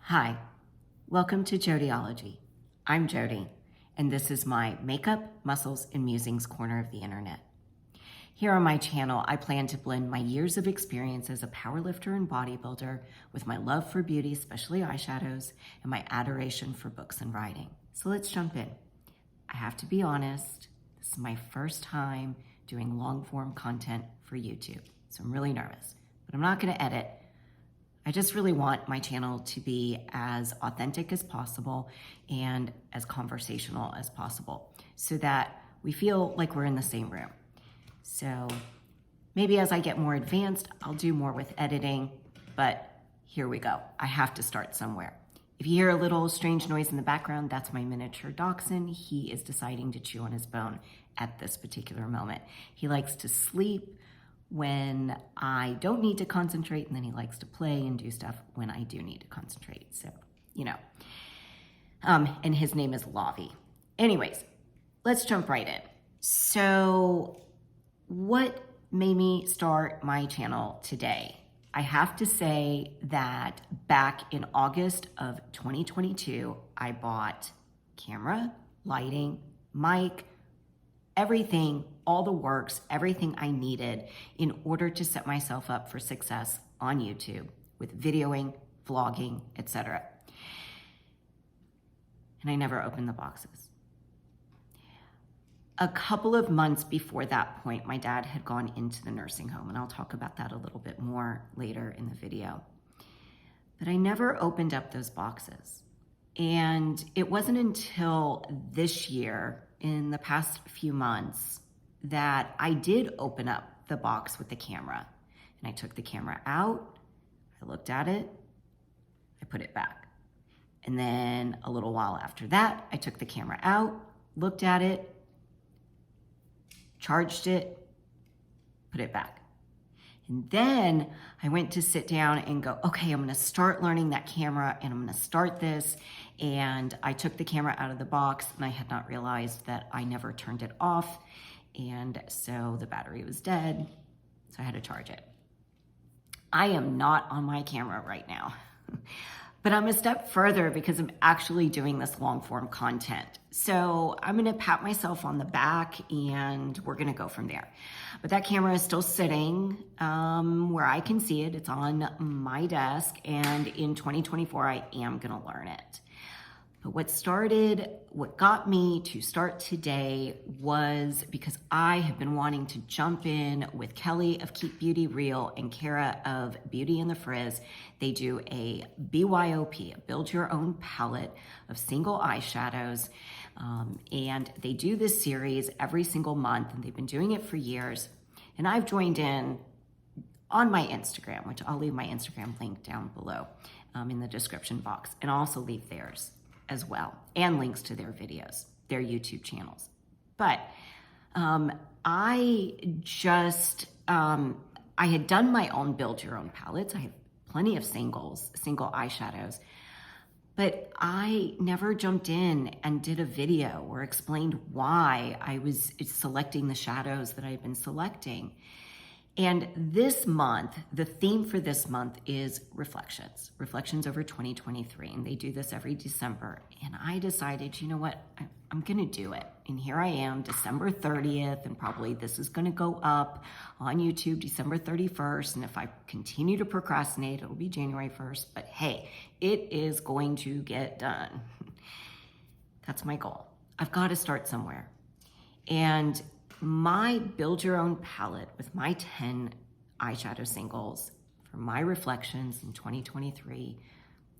Hi, welcome to Jodyology. I'm Jody, and this is my makeup, muscles, and musings corner of the internet. Here on my channel, I plan to blend my years of experience as a powerlifter and bodybuilder with my love for beauty, especially eyeshadows, and my adoration for books and writing. So let's jump in. I have to be honest, this is my first time doing long-form content for YouTube, so I'm really nervous, but I'm not gonna edit. I just really want my channel to be as authentic as possible and as conversational as possible so that we feel like we're in the same room. So maybe as I get more advanced, I'll do more with editing, but here we go. I have to start somewhere. If you hear a little strange noise in the background, that's my miniature dachshund. He is deciding to chew on his bone at this particular moment. He likes to sleep when I don't need to concentrate, and then he likes to play and do stuff when I do need to concentrate. So, you know, and his name is Lavi. Anyways, let's jump right in. So what made me start my channel today? I have to say that back in August of 2022, I bought camera, lighting, mic, everything, all the works, everything I needed in order to set myself up for success on YouTube with videoing, vlogging, etc. And I never opened the boxes. A couple of months before that point, my dad had gone into the nursing home, and I'll talk about that a little bit more later in the video. But I never opened up those boxes. And it wasn't until this year, in the past few months, that I did open up the box with the camera. And I took the camera out, I looked at it, I put it back. And then a little while after that, I took the camera out, looked at it, charged it, put it back. And then I went to sit down and go, okay, I'm gonna start learning that camera and I'm gonna start this. And I took the camera out of the box and I had not realized that I never turned it off. And so the battery was dead, so I had to charge it. I am not on my camera right now, but I'm a step further because I'm actually doing this long form content. So I'm gonna pat myself on the back and we're gonna go from there. But that camera is still sitting where I can see it. It's on my desk, and in 2024, I am gonna learn it. But what got me to start today was because I have been wanting to jump in with Kelly of Keep Beauty Real and Kara of Beauty and the Frizz. They do a BYOP, a build your own palette of single eyeshadows. And they do this series every single month, and they've been doing it for years. And I've joined in on my Instagram, which I'll leave my Instagram link down below in the description box, and I'll also leave theirs as well, and links to their videos, their YouTube channels. But I had done my own build your own palettes. I have plenty of single eyeshadows, but I never jumped in and did a video or explained why I was selecting the shadows that I've been selecting. And this month, the theme for this month is reflections over 2023. And they do this every December. And I decided, you know what, I'm gonna do it. And here I am, December 30th, and probably this is gonna go up on YouTube December 31st. And if I continue to procrastinate, it'll be January 1st. But hey, it is going to get done. That's my goal. I've got to start somewhere. And my build your own palette with my 10 eyeshadow singles for my reflections in 2023,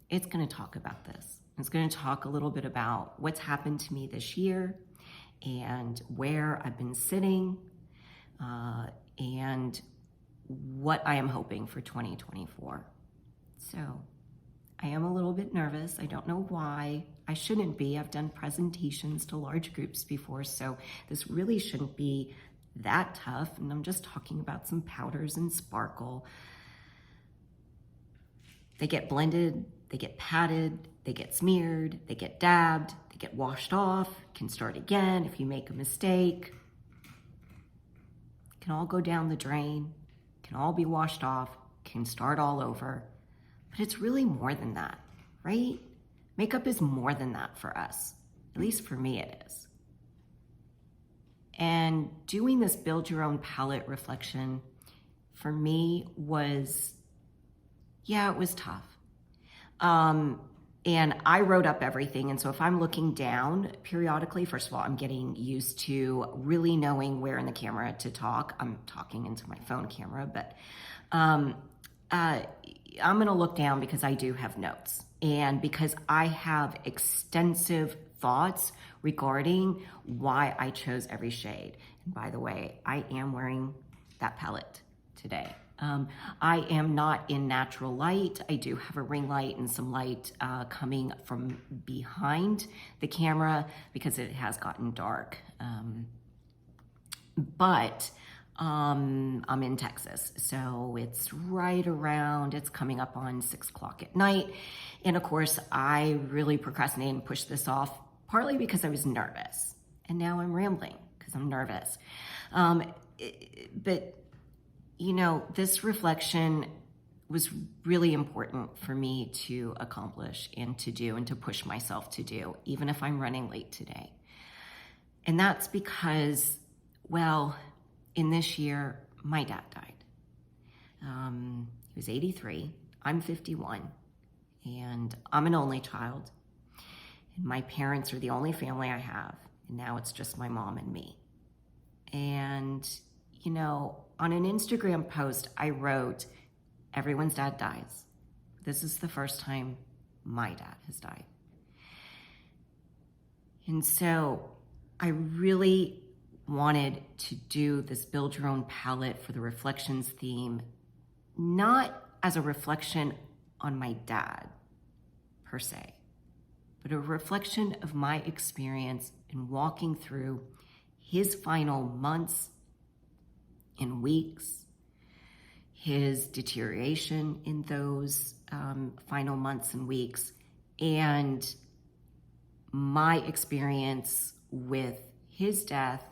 it's going to talk about this. It's going to talk a little bit about what's happened to me this year and where I've been sitting and what I am hoping for 2024. So I am a little bit nervous. I don't know why. I shouldn't be. I've done presentations to large groups before, so this really shouldn't be that tough. And I'm just talking about some powders and sparkle. They get blended, they get patted, they get smeared, they get dabbed, they get washed off, can start again if you make a mistake. Can all go down the drain, can all be washed off, can start all over. But it's really more than that. right? Makeup is more than that for us. At least for me it is. And doing this build your own palette reflection for me was, yeah, it was tough. And I wrote up everything. And so if I'm looking down periodically, first of all, I'm getting used to really knowing where in the camera to talk. I'm talking into my phone camera, but I'm going to look down because I do have notes and because I have extensive thoughts regarding why I chose every shade. And by the way, I am wearing that palette today. I am not in natural light. I do have a ring light and some light coming from behind the camera because it has gotten dark. But I'm in Texas, so it's right around, it's coming up on 6 o'clock at night. And of course, I really procrastinated and pushed this off, partly because I was nervous. And now I'm rambling because I'm nervous. But you know, this reflection was really important for me to accomplish and to do and to push myself to do, even if I'm running late today. And that's because, well, in this year, my dad died. He was 83, I'm 51, and I'm an only child. And my parents are the only family I have, and now it's just my mom and me. And you know, on an Instagram post, I wrote, everyone's dad dies. This is the first time my dad has died. And so I really wanted to do this build your own palette for the reflections theme, not as a reflection on my dad per se, but a reflection of my experience in walking through his final months in weeks, his deterioration in those final months and weeks, and my experience with his death.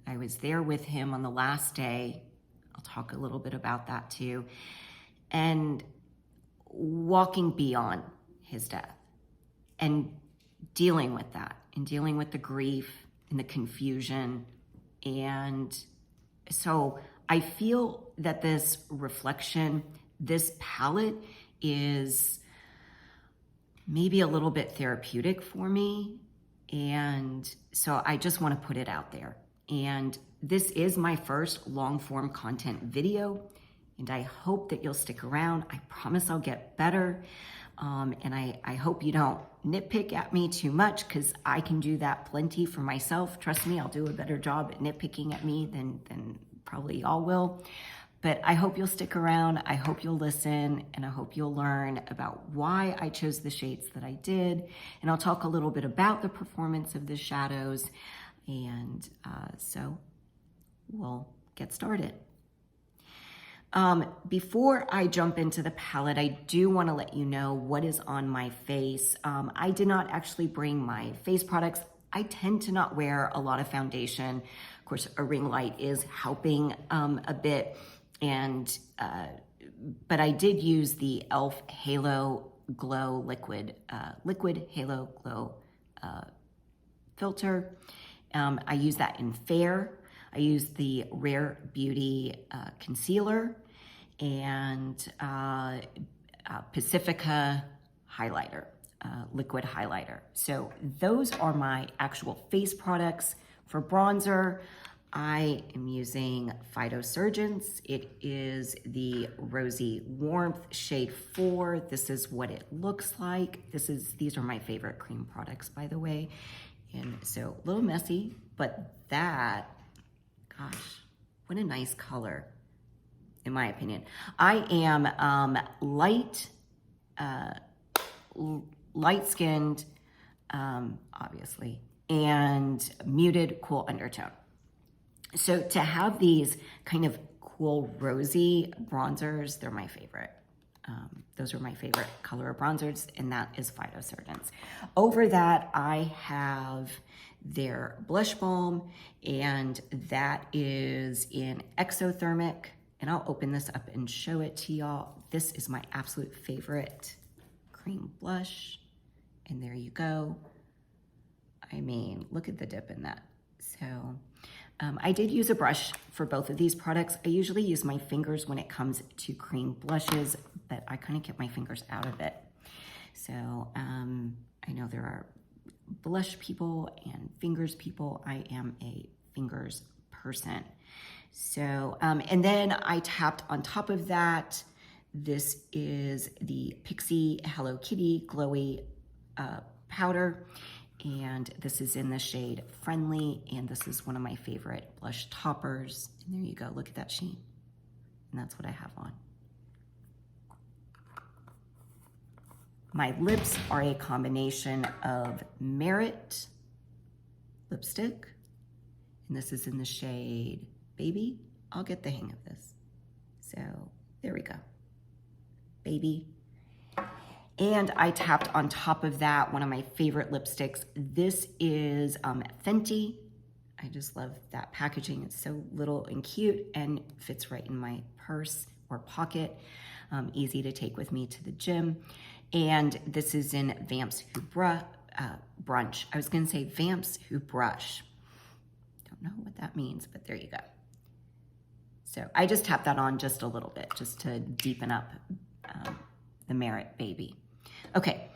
I was there with him on the last day. I'll talk a little bit about that too. And walking beyond his death and dealing with that and dealing with the grief and the confusion. And so I feel that this reflection, this palette is maybe a little bit therapeutic for me. And so I just want to put it out there. And this is my first long form content video. And I hope that you'll stick around. I promise I'll get better. And I hope you don't nitpick at me too much because I can do that plenty for myself. Trust me, I'll do a better job at nitpicking at me than probably y'all will. But I hope you'll stick around. I hope you'll listen, and I hope you'll learn about why I chose the shades that I did. And I'll talk a little bit about the performance of the shadows. And so we'll get started. Before I jump into the palette, I do want to let you know what is on my face. I did not actually bring my face products. I tend to not wear a lot of foundation. Of course, a ring light is helping a bit. And but I did use the e.l.f. Halo Glow Liquid Halo Glow filter. I use that in Fair. I use the Rare Beauty concealer and Pacifica highlighter, liquid highlighter. So those are my actual face products. For bronzer, I am using Phytosurgence. It is the Rosy Warmth shade 4. This is what it looks like. These are my favorite cream products, by the way. And so a little messy, but that, gosh, what a nice color, in my opinion. I am light-skinned, obviously, and muted cool undertone. So to have these kind of cool rosy bronzers, they're my favorite. Those are my favorite color of bronzers, and that is Phytosurgence. Over that, I have their blush balm, and that is in Exothermic. And I'll open this up and show it to y'all. This is my absolute favorite cream blush. And there you go. I mean, look at the dip in that. So I did use a brush for both of these products. I usually use my fingers when it comes to cream blushes, but I kind of kept my fingers out of it. So I know there are blush people and fingers people. I am a fingers person. So, and then I tapped on top of that. This is the Pixi Hello Kitty Glowy powder. And this is in the shade Friendly. And this is one of my favorite blush toppers. And there you go, look at that sheen. And that's what I have on. My lips are a combination of Merit lipstick. And this is in the shade Baby. I'll get the hang of this. So there we go. Baby. And I tapped on top of that one of my favorite lipsticks. This is Fenty. I just love that packaging. It's so little and cute and fits right in my purse or pocket. Easy to take with me to the gym. And this is in Vamps Brunch. I was gonna say Vamps Who Brush. Don't know what that means, but there you go. So I just tapped that on just a little bit, just to deepen up the Merit Baby. Okay,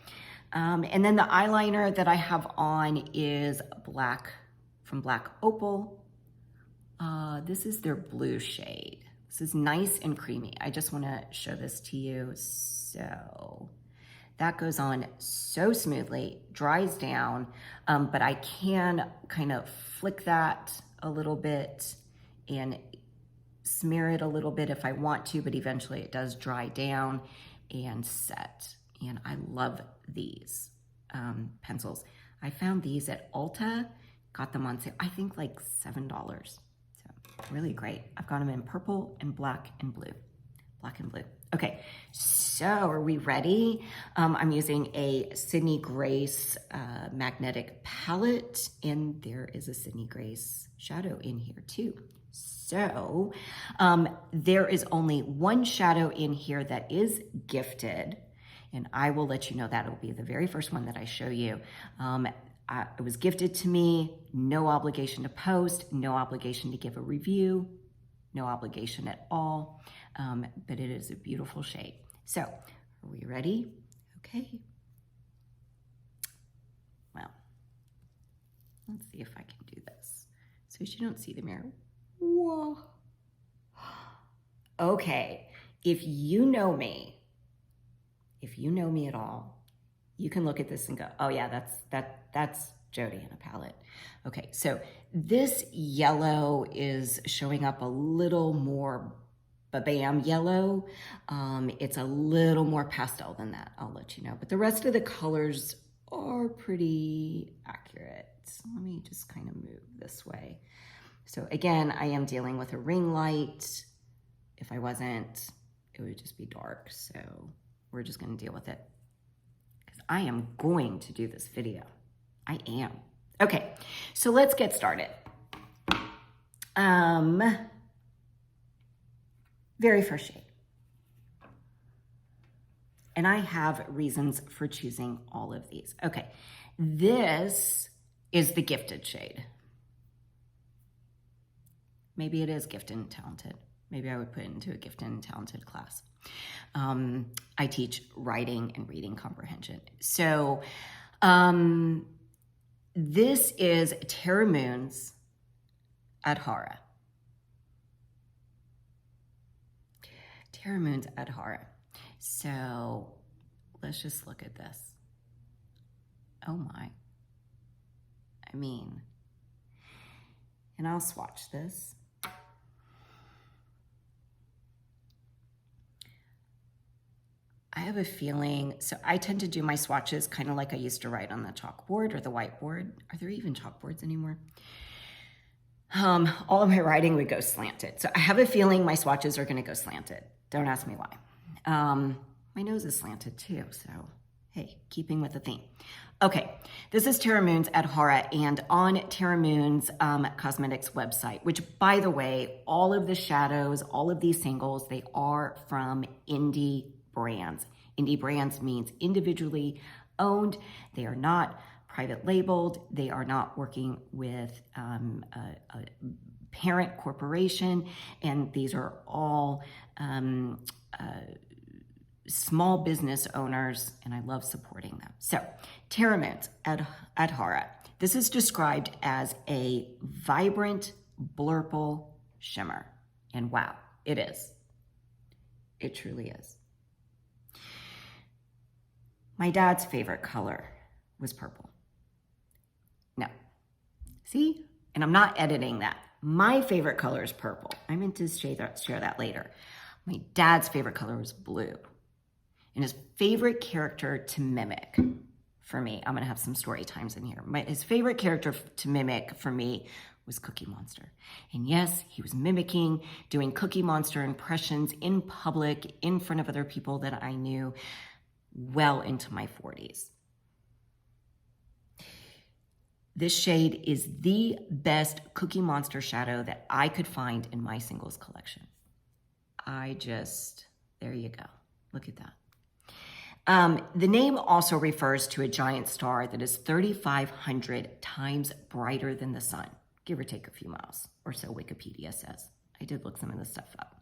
and then the eyeliner that I have on is black, from Black Opal. This is their blue shade. This is nice and creamy. I just wanna show this to you. So that goes on so smoothly, dries down, but I can kind of flick that a little bit and smear it a little bit if I want to, but eventually it does dry down and set. And I love these pencils. I found these at Ulta, got them on sale, I think like $7. So really great. I've got them in purple and black and blue. Black and blue. Okay, so are we ready? I'm using a Sydney Grace magnetic palette, and there is a Sydney Grace shadow in here too. So there is only one shadow in here that is gifted, and I will let you know that it'll be the very first one that I show you. It was gifted to me, no obligation to post, no obligation to give a review, no obligation at all, but it is a beautiful shade. So are we ready? Okay. Well, let's see if I can do this so you don't see the mirror. Whoa. Okay, if you know me at all, you can look at this and go, oh yeah, that's Jody in a palette. Okay, so this yellow is showing up a little more Bam yellow. It's a little more pastel than that, I'll let you know. But the rest of the colors are pretty accurate. So let me just kind of move this way. So again, I am dealing with a ring light. If I wasn't, it would just be dark. So we're just gonna deal with it, because I am going to do this video. I am. Okay, so let's get started. Very first shade. And I have reasons for choosing all of these. Okay, this is the gifted shade. Maybe it is gifted and talented. Maybe I would put it into a gifted and talented class. I teach writing and reading comprehension. So this is Terra Moon's Adhara. Terra Moon's Adhara. So let's just look at this. Oh my. I mean, and I'll swatch this. I have a feeling, so I tend to do my swatches kind of like I used to write on the chalkboard or the whiteboard. Are there even chalkboards anymore? All of my writing would go slanted. So I have a feeling my swatches are gonna go slanted. Don't ask me why. My nose is slanted too, so hey, keeping with the theme. Okay, this is Terra Moon's Adhara, and on Terra Moon's cosmetics website, which by the way, all of the shadows, all of these singles, they are from indie brands. Indie brands means individually owned. They are not private labeled. They are not working with a parent corporation. And these are all small business owners, and I love supporting them. So, Terra Mint Adhara. This is described as a vibrant blurple shimmer. And wow, it is. It truly is. My dad's favorite color was purple. No. See? And I'm not editing that. My favorite color is purple. I meant to share that later. My dad's favorite color was blue. And his favorite character to mimic for me, I'm gonna have some story times in here. His favorite character to mimic for me was Cookie Monster. And yes, he was mimicking, doing Cookie Monster impressions in public, in front of other people that I knew well into my 40s. This shade is the best Cookie Monster shadow that I could find in my singles collection. There you go. Look at that. The name also refers to a giant star that is 3,500 times brighter than the sun, give or take a few miles, or so Wikipedia says. I did look some of this stuff up.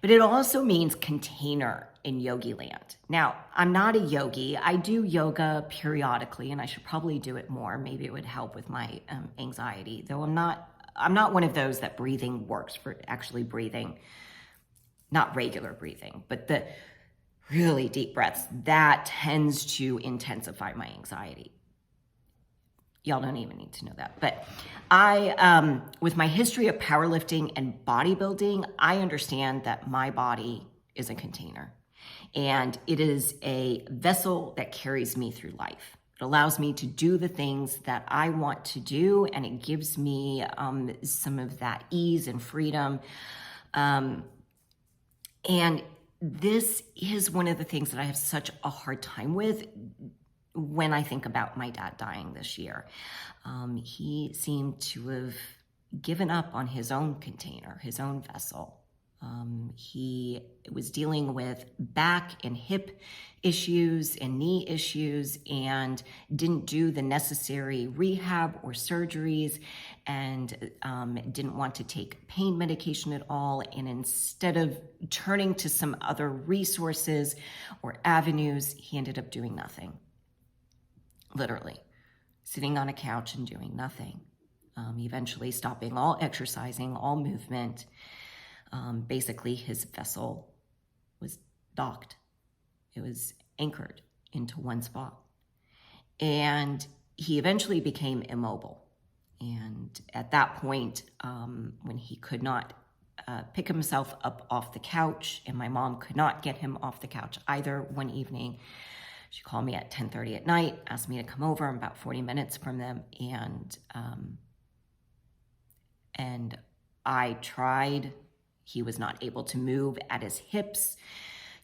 But it also means container in yogi land. Now, I'm not a yogi. I do yoga periodically, and I should probably do it more. Maybe it would help with my anxiety, though I'm not one of those that breathing works for actually breathing, not regular breathing, but the really deep breaths, that tends to intensify my anxiety. Y'all don't even need to know that. But I, with my history of powerlifting and bodybuilding, I understand that my body is a container. And it is a vessel that carries me through life. It allows me to do the things that I want to do, and it gives me some of that ease and freedom. And this is one of the things that I have such a hard time with when I think about my dad dying this year. He seemed to have given up on his own container, his own vessel. He was dealing with back and hip issues and knee issues and didn't do the necessary rehab or surgeries and didn't want to take pain medication at all. And instead of turning to some other resources or avenues, he ended up doing nothing. Literally, sitting on a couch and doing nothing. Eventually stopping all exercising, all movement. Basically, his vessel was docked. It was anchored into one spot. And he eventually became immobile. And at that point, when he could not pick himself up off the couch, and my mom could not get him off the couch either, one evening, she called me at 10:30 at night, asked me to come over. I'm about 40 minutes from them. And I tried. He was not able to move at his hips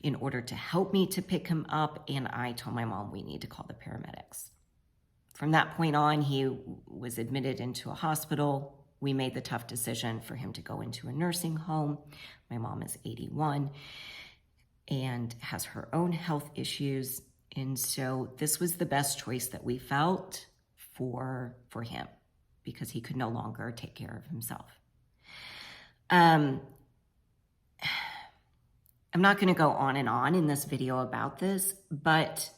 in order to help me to pick him up. And I told my mom, we need to call the paramedics. From that point on, he was admitted into a hospital. We made the tough decision for him to go into a nursing home. My mom is 81 and has her own health issues. And so this was the best choice that we felt for him because he could no longer take care of himself. I'm not going to go on and on in this video about this, but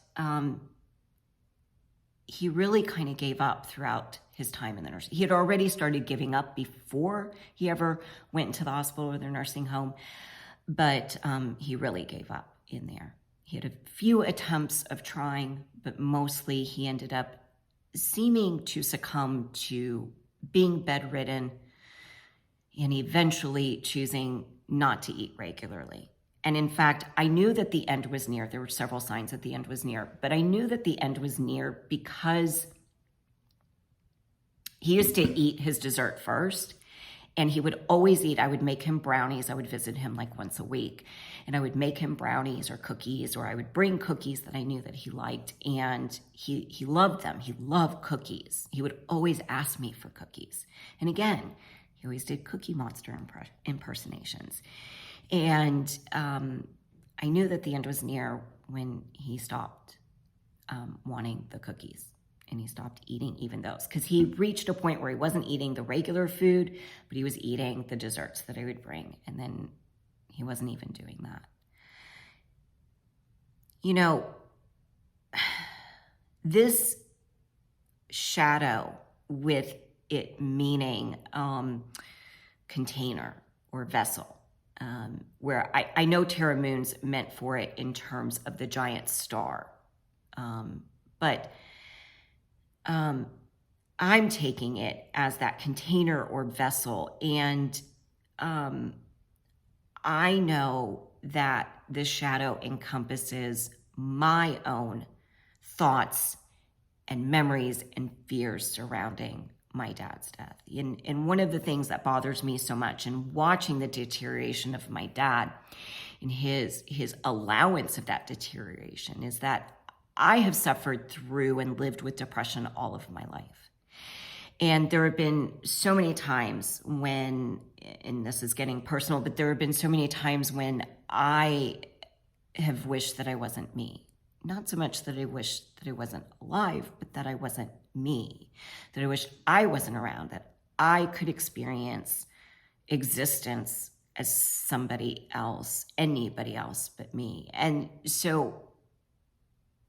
he really kind of gave up throughout his time in the nursing. He had already started giving up before he ever went into the hospital or the nursing home, but he really gave up in there. He had a few attempts of trying, but mostly he ended up seeming to succumb to being bedridden and eventually choosing not to eat regularly. And in fact, I knew that the end was near. There were several signs that the end was near, but I knew that the end was near because he used to eat his dessert first, and he would always eat. I would make him brownies. I would visit him like once a week, and I would make him brownies or cookies, or I would bring cookies that I knew that he liked, and he loved them. He loved cookies. He would always ask me for cookies. And again, he always did Cookie Monster impersonations. And I knew that the end was near when he stopped wanting the cookies, and he stopped eating even those, because he reached a point where he wasn't eating the regular food, but he was eating the desserts that I would bring, and then he wasn't even doing that. You know, this shadow, with it meaning container or vessel, where I know Terra Moon's meant for it in terms of the giant star, but I'm taking it as that container or vessel, and I know that this shadow encompasses my own thoughts and memories and fears surrounding my dad's death. And one of the things that bothers me so much in watching the deterioration of my dad and his allowance of that deterioration is that I have suffered through and lived with depression all of my life. And there have been so many times when, and this is getting personal, but there have been so many times when I have wished that I wasn't me. Not so much that I wish that I wasn't alive, but that I wasn't me. That I wish I wasn't around, that I could experience existence as somebody else, anybody else but me. And so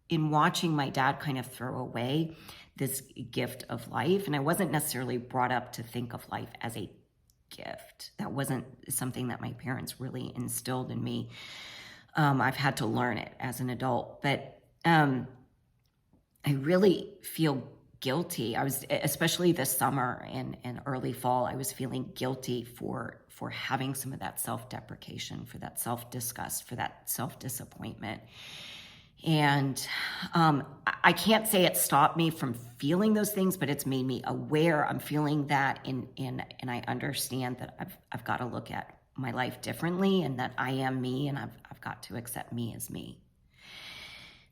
in watching my dad kind of throw away this gift of life, and I wasn't necessarily brought up to think of life as a gift. That wasn't something that my parents really instilled in me. I've had to learn it as an adult, but I really feel guilty. I was, especially this summer and early fall, I was feeling guilty for having some of that self-deprecation, for that self-disgust, for that self-disappointment. And I can't say it stopped me from feeling those things, but it's made me aware I'm feeling that, and I understand that I've got to look at my life differently, and that I am me, and I've got to accept me as me.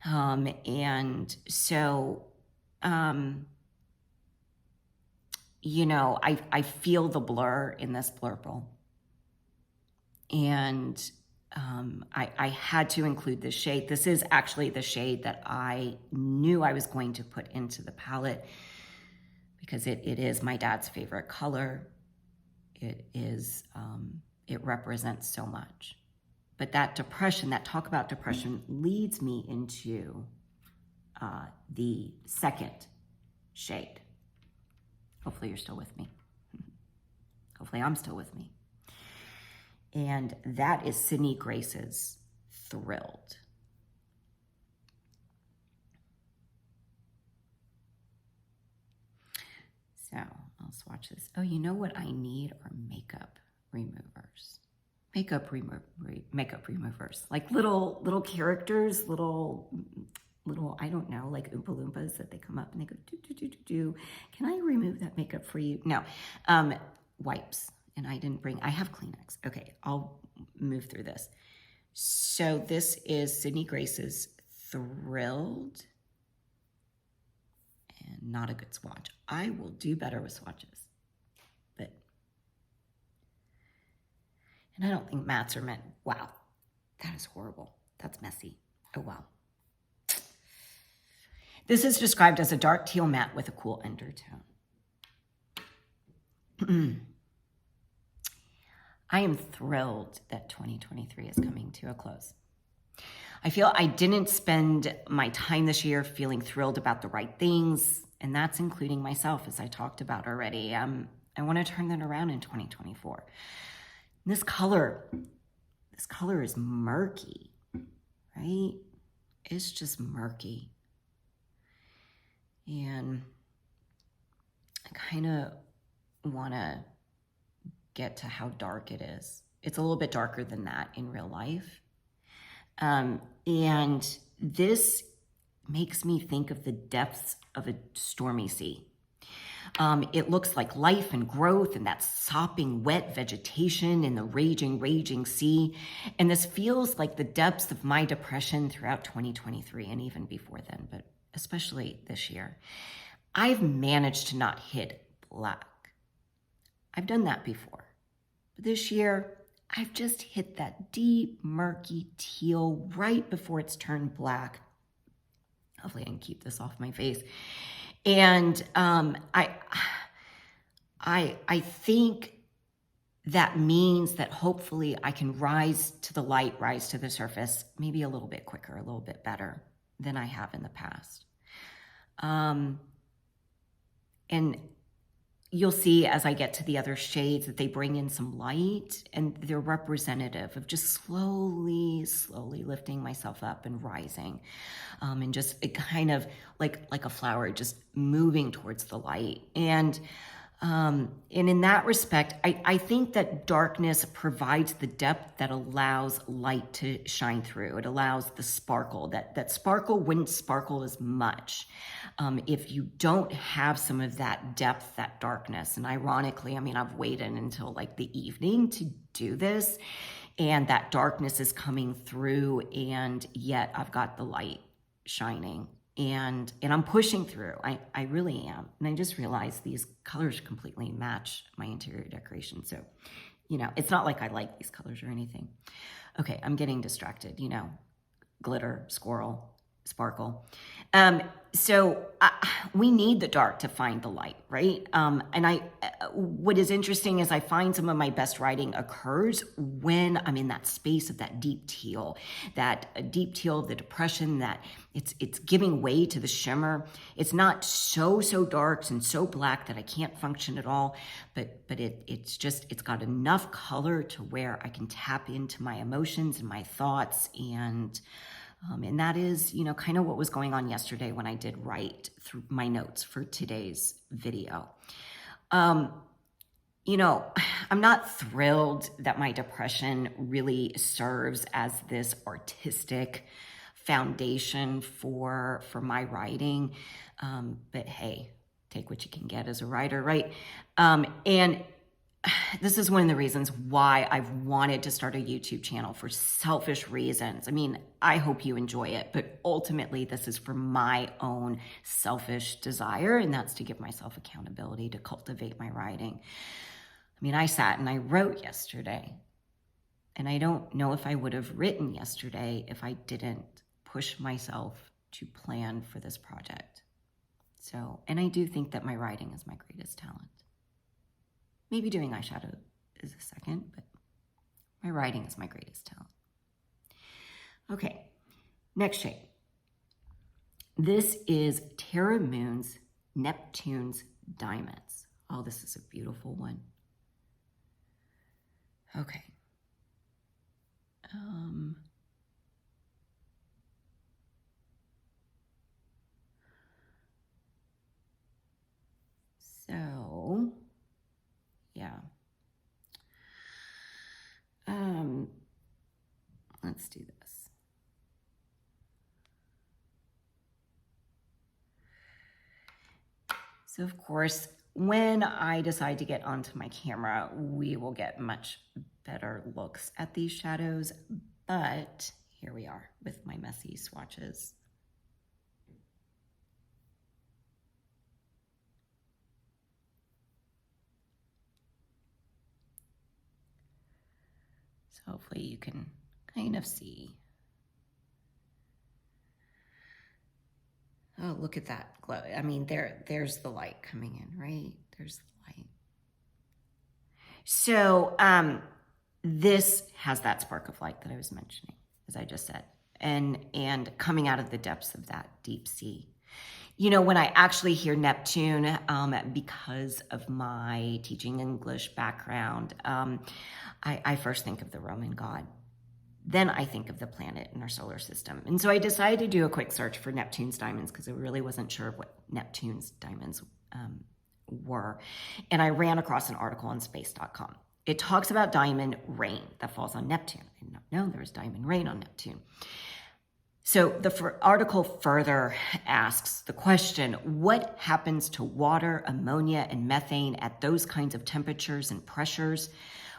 And so, you know, I feel the blur in this blurple, and I had to include this shade. This is actually the shade that I knew I was going to put into the palette, because it is my dad's favorite color. It is, it represents so much. But that depression, that talk about depression, leads me into the second shade. Hopefully you're still with me. Hopefully I'm still with me. And that is Sydney Grace's Thrilled. So I'll swatch this. Oh, you know what I need are makeup removers. Makeup removers, like little characters, little, I don't know, like Oompa Loompas that they come up and they go, do. Can I remove that makeup for you? No, wipes. And I have Kleenex. Okay, I'll move through this. So this is Sydney Grace's Thrilled. And not a good swatch. I will do better with swatches. And I don't think mattes are meant. Wow, that is horrible. That's messy. Oh, wow. This is described as a dark teal matte with a cool undertone. I am thrilled that 2023 is coming to a close. I feel I didn't spend my time this year feeling thrilled about the right things, and that's including myself, as I talked about already. I want to turn that around in 2024. This color is murky, right? It's just murky. And I kind of want to get to how dark it is. It's a little bit darker than that in real life. And this makes me think of the depths of a stormy sea. It looks like life and growth and that sopping wet vegetation in the raging sea. And this feels like the depths of my depression throughout 2023 and even before then, but especially this year. I've managed to not hit black. I've done that before. But this year, I've just hit that deep, murky teal right before it's turned black. Hopefully I can keep this off my face. And I think that means that hopefully I can rise to the light, rise to the surface, maybe a little bit quicker, a little bit better than I have in the past. And you'll see as I get to the other shades that they bring in some light, and they're representative of just slowly lifting myself up and rising. And just it kind of like a flower, just moving towards the light. And in that respect, I think that darkness provides the depth that allows light to shine through. It allows the sparkle. That sparkle wouldn't sparkle as much if you don't have some of that depth, that darkness. And ironically, I mean, I've waited until like the evening to do this, and that darkness is coming through, and yet I've got the light shining. And I'm pushing through. I really am. And I just realized these colors completely match my interior decoration. So, you know, it's not like I like these colors or anything. Okay, I'm getting distracted, you know, glitter, squirrel, sparkle. So we need the dark to find the light, right? And what is interesting is I find some of my best writing occurs when I'm in that space of that deep teal of the depression, that it's giving way to the shimmer. It's not so dark and so black that I can't function at all, but it's got enough color to where I can tap into my emotions and my thoughts, and that is, you know, kind of what was going on yesterday when I did write through my notes for today's video. You know, I'm not thrilled that my depression really serves as this artistic foundation for my writing. But hey, take what you can get as a writer, right? And this is one of the reasons why I've wanted to start a YouTube channel, for selfish reasons. I mean, I hope you enjoy it, but ultimately this is for my own selfish desire, and that's to give myself accountability, to cultivate my writing. I mean, I sat and I wrote yesterday, and I don't know if I would have written yesterday if I didn't push myself to plan for this project. So, and I do think that my writing is my greatest talent. Maybe doing eyeshadow is a second, but my writing is my greatest talent. Okay, next shade. This is Terra Moon's Neptune's Diamonds. Oh, this is a beautiful one. Okay. So, yeah. Let's do this. So of course, when I decide to get onto my camera, we will get much better looks at these shadows, but here we are with my messy swatches. So hopefully you can kind of see. Oh, look at that glow. I mean, there's the light coming in, right? There's the light. So this has that spark of light that I was mentioning, as I just said, and coming out of the depths of that deep sea. You know, when I actually hear Neptune, because of my teaching English background, I first think of the Roman god. Then I think of the planet in our solar system. And so I decided to do a quick search for Neptune's diamonds because I really wasn't sure what Neptune's diamonds were. And I ran across an article on space.com. It talks about diamond rain that falls on Neptune. I did not know there was diamond rain on Neptune. So the article further asks the question, what happens to water, ammonia, and methane at those kinds of temperatures and pressures?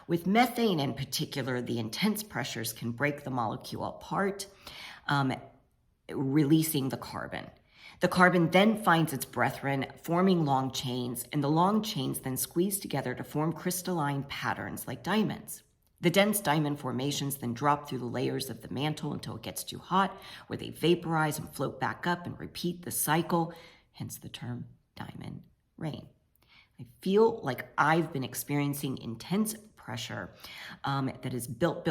With methane in particular, the intense pressures can break the molecule apart, releasing the carbon. The carbon then finds its brethren, forming long chains, and the long chains then squeeze together to form crystalline patterns like diamonds. The dense diamond formations then drop through the layers of the mantle until it gets too hot, where they vaporize and float back up and repeat the cycle, hence the term diamond rain. I feel like I've been experiencing intense pressure that is built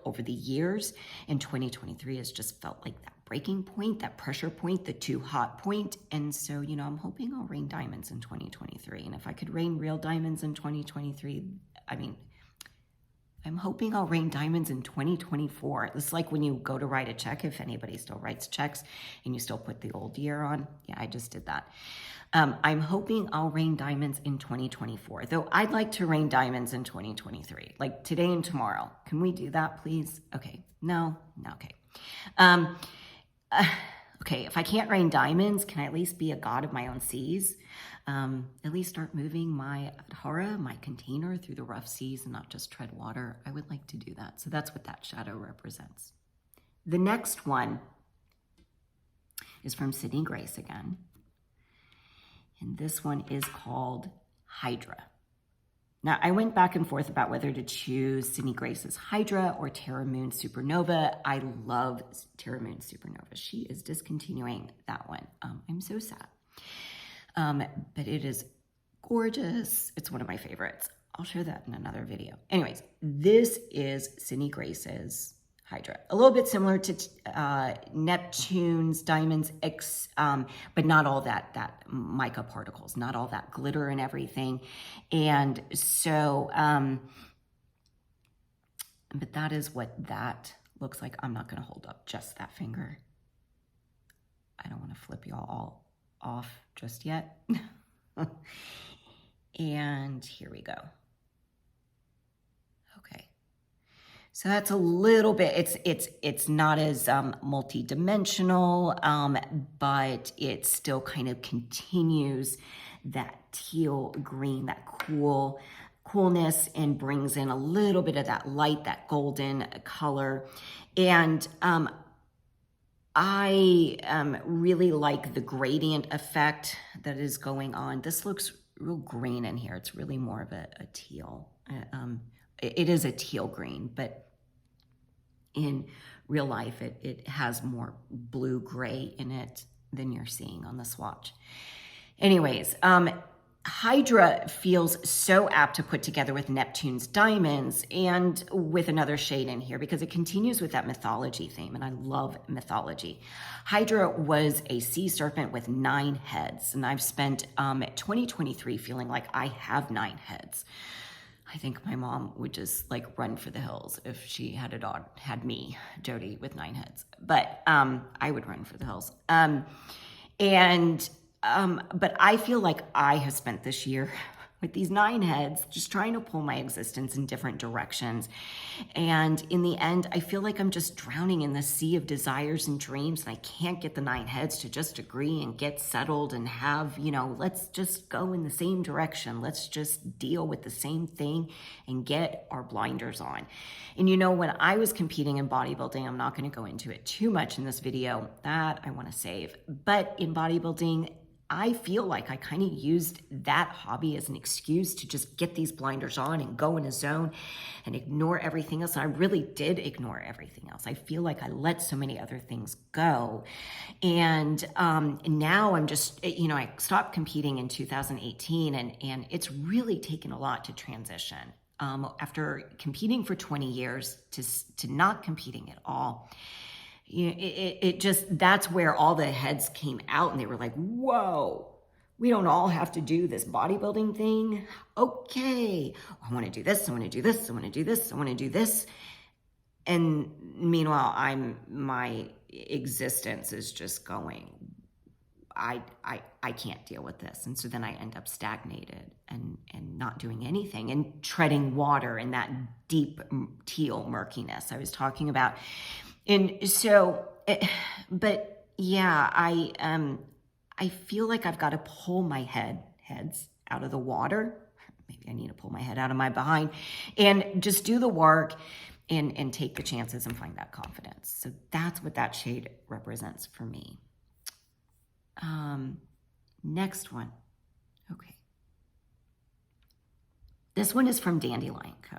over the years, and 2023 has just felt like that breaking point, that pressure point, the too hot point. And so, you know, I'm hoping I'll rain diamonds in 2023. And if I could rain real diamonds in 2023, I mean, I'm hoping I'll rain diamonds in 2024. This is like when you go to write a check, if anybody still writes checks and you still put the old year on. Yeah, I just did that. I'm hoping I'll rain diamonds in 2024, though I'd like to rain diamonds in 2023, like today and tomorrow. Can we do that, please? Okay, no, okay. Okay, if I can't rain diamonds, can I at least be a god of my own seas? At least start moving my Adhara, my container, through the rough seas and not just tread water. I would like to do that. So that's what that shadow represents. The next one is from Sydney Grace again. And this one is called Hydra. Now, I went back and forth about whether to choose Sydney Grace's Hydra or Terra Moon Supernova. I love Terra Moon Supernova. She is discontinuing that one. I'm so sad. But it is gorgeous. It's one of my favorites. I'll share that in another video. Anyways, this is Sydney Grace's Hydra. A little bit similar to Neptune's Diamonds X, but not all that mica particles, not all that glitter and everything. And so, but that is what that looks like. I'm not going to hold up just that finger. I don't want to flip y'all all off just yet. And here we go. Okay. So that's a little bit, it's not as multi-dimensional, but it still kind of continues that teal green, that coolness, and brings in a little bit of that light, that golden color. And I really like the gradient effect that is going on. This looks real green in here. It's really more of a teal. It is a teal green, but in real life, it has more blue-gray in it than you're seeing on the swatch. Anyways, Hydra feels so apt to put together with Neptune's diamonds and with another shade in here because it continues with that mythology theme, and I love mythology. Hydra was a sea serpent with 9 heads, and I've spent 2023 feeling like I have 9 heads. I think my mom would just like run for the hills if she had a dog, had me, Jody, with 9 heads. But I would run for the hills. But I feel like I have spent this year with these 9 heads, just trying to pull my existence in different directions. And in the end, I feel like I'm just drowning in the sea of desires and dreams, and I can't get the 9 heads to just agree and get settled and have, you know, let's just go in the same direction. Let's just deal with the same thing and get our blinders on. And you know, when I was competing in bodybuilding, I'm not going to go into it too much in this video, that I want to save, but in bodybuilding, I feel like I kind of used that hobby as an excuse to just get these blinders on and go in a zone and ignore everything else. And I really did ignore everything else. I feel like I let so many other things go. And now I'm just, you know, I stopped competing in 2018 and it's really taken a lot to transition. After competing for 20 years to not competing at all. You know, it just, that's where all the heads came out and they were like, whoa, we don't all have to do this bodybuilding thing. Okay, I want to do this, I want to do this, I want to do this, I want to do this. And meanwhile, my existence is just going, I can't deal with this. And so then I end up stagnated and not doing anything and treading water in that deep teal murkiness I was talking about. And so, but yeah, I feel like I've got to pull my heads out of the water. Maybe I need to pull my head out of my behind and just do the work and take the chances and find that confidence. So that's what that shade represents for me. Next one. Okay. This one is from Dandelion Co.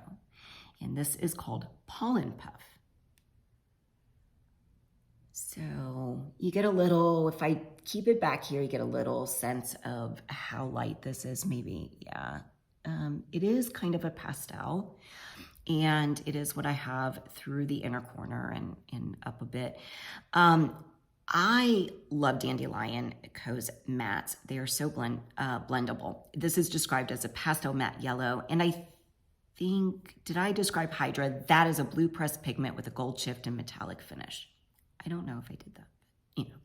and this is called Pollen Puff. So you get a little, if I keep it back here, you get a little sense of how light this is, maybe, yeah. It is kind of a pastel, and it is what I have through the inner corner and up a bit. I love Dandelion Co's mattes. They are so blendable. This is described as a pastel matte yellow, and I think, did I describe Hydra? That is a blue pressed pigment with a gold shift and metallic finish. I don't know if I did that, but you know.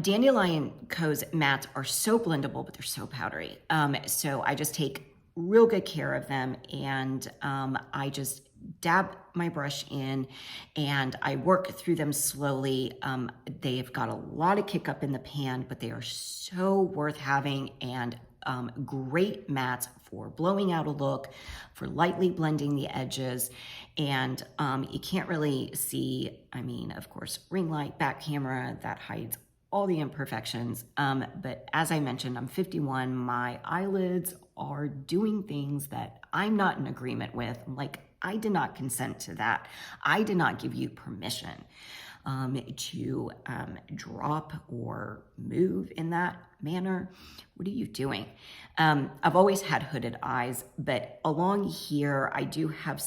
Dandelion Co's mattes are so blendable, but they're so powdery. So I just take real good care of them, and I just dab my brush in and I work through them slowly. They've got a lot of kick up in the pan, but they are so worth having, and great mattes for blowing out a look, for lightly blending the edges. And you can't really see, I mean, of course, ring light, back camera, that hides all the imperfections. But as I mentioned, I'm 51, my eyelids are doing things that I'm not in agreement with. Like, I did not consent to that. I did not give you permission to drop or move in that manner. What are you doing? I've always had hooded eyes, but along here, I do have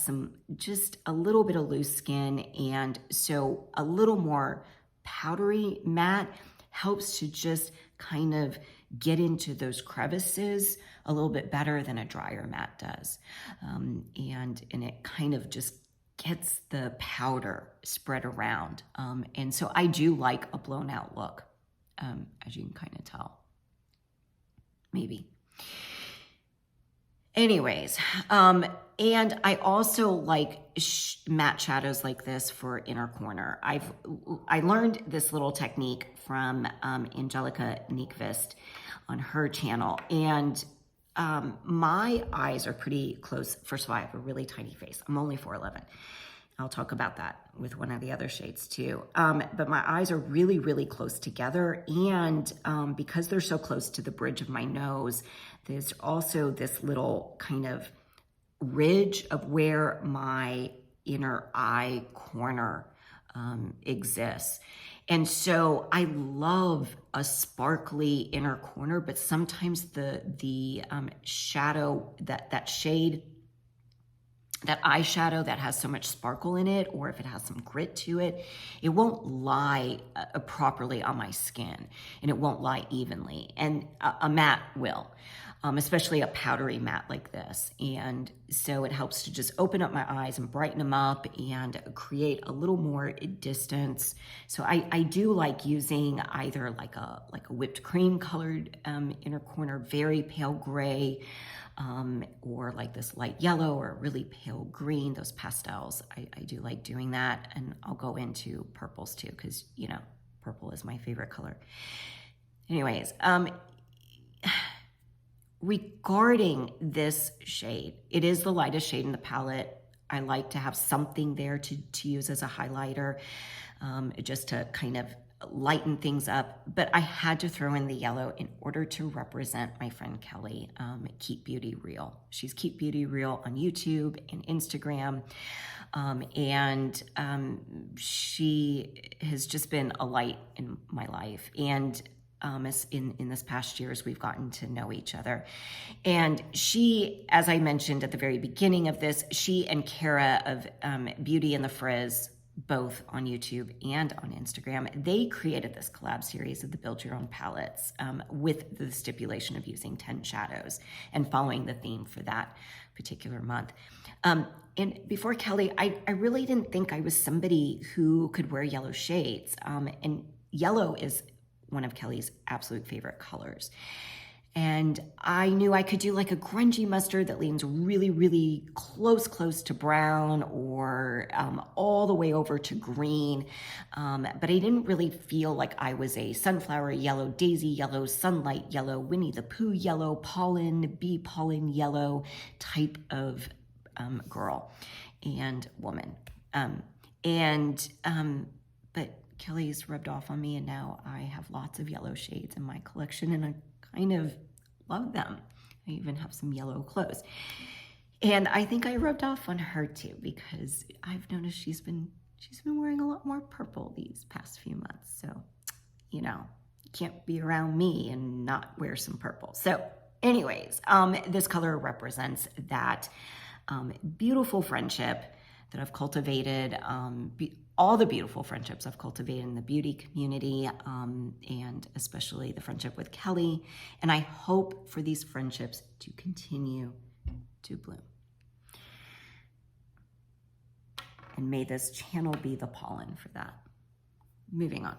just a little bit of loose skin. And so a little more powdery matte helps to just kind of get into those crevices a little bit better than a drier matte does. And it kind of just gets the powder spread around. And so I do like a blown out look, as you can kind of tell. Maybe. Anyways, and I also like matte shadows like this for inner corner. I learned this little technique from Angelica Nyqvist on her channel, and my eyes are pretty close. First of all, I have a really tiny face. I'm only 4'11". I'll talk about that with one of the other shades too. But my eyes are really, really close together. And because they're so close to the bridge of my nose, there's also this little kind of ridge of where my inner eye corner exists. And so I love a sparkly inner corner, but sometimes the shadow, that shade, that eyeshadow that has so much sparkle in it, or if it has some grit to it, it won't lie properly on my skin, and it won't lie evenly. And a matte will, especially a powdery matte like this. And so it helps to just open up my eyes and brighten them up and create a little more distance. So I do like using either like a whipped cream colored inner corner, very pale gray, or like this light yellow or really pale green, those pastels. I do like doing that. And I'll go into purples too, because, you know, purple is my favorite color. Anyways, regarding this shade, it is the lightest shade in the palette. I like to have something there to use as a highlighter, just to kind of lighten things up, but I had to throw in the yellow in order to represent my friend Kelly, Keep Beauty Real. She's Keep Beauty Real on YouTube and Instagram, and she has just been a light in my life. And as in this past year, as we've gotten to know each other. And she, as I mentioned at the very beginning of this, she and Kara of Beauty and the Frizz, both on YouTube and on Instagram, they created this collab series of the Build Your Own palettes, with the stipulation of using 10 shadows and following the theme for that particular month. And before Kelly, I really didn't think I was somebody who could wear yellow shades. And yellow is one of Kelly's absolute favorite colors. And I knew I could do like a grungy mustard that leans really, really close to brown, or all the way over to green. But I didn't really feel like I was a sunflower yellow, daisy yellow, sunlight yellow, Winnie the Pooh yellow, pollen, bee pollen yellow type of girl and woman. But Kelly's rubbed off on me, and now I have lots of yellow shades in my collection, and I kind of love them. I even have some yellow clothes. And I think I rubbed off on her too, because I've noticed she's been wearing a lot more purple these past few months. So, you know, you can't be around me and not wear some purple. So anyways, this color represents that beautiful friendship that I've cultivated, all the beautiful friendships I've cultivated in the beauty community, and especially the friendship with Kelly. And I hope for these friendships to continue to bloom. And may this channel be the pollen for that. Moving on.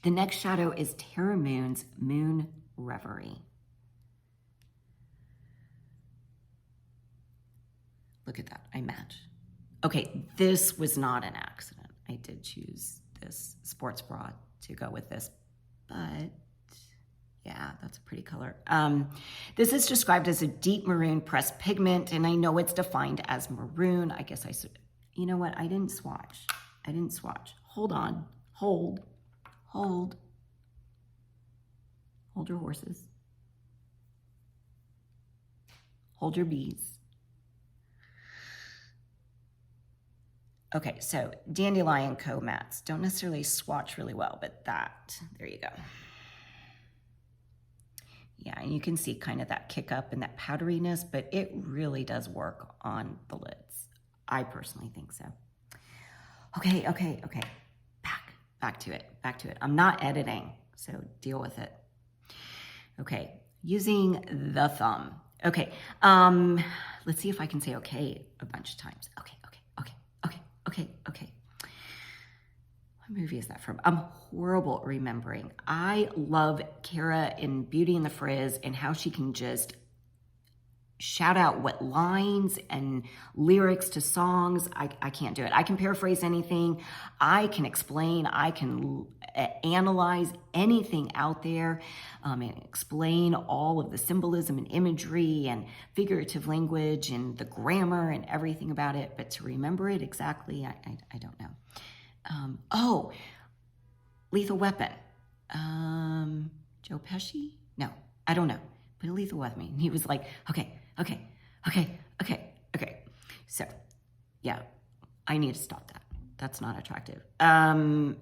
The next shadow is Terra Moon's Moon Reverie. Look at that, I match. Okay, this was not an accident. I did choose this sports bra to go with this, but yeah, that's a pretty color. This is described as a deep maroon pressed pigment, and I know it's defined as maroon. I guess you know what? I didn't swatch. Hold on, hold your horses. Hold your bees. Okay, so Dandelion Co. mats don't necessarily swatch really well, but there you go. Yeah, and you can see kind of that kick up and that powderiness, but it really does work on the lids. I personally think so. Okay. Back to it. I'm not editing, so deal with it. Okay, using the thumb. Okay, let's see if I can say okay a bunch of times. Okay. What movie is that from? I'm horrible at remembering. I love Kara in Beauty and the Frizz and how she can just shout out what lines and lyrics to songs. I can't do it. I can paraphrase anything. I can explain. I can analyze anything out there and explain all of the symbolism and imagery and figurative language and the grammar and everything about it. But to remember it exactly, I don't know. Lethal Weapon. Joe Pesci? No, I don't know. But a Lethal Weapon. And he was like, okay. So, yeah, I need to stop that. That's not attractive. Thumb.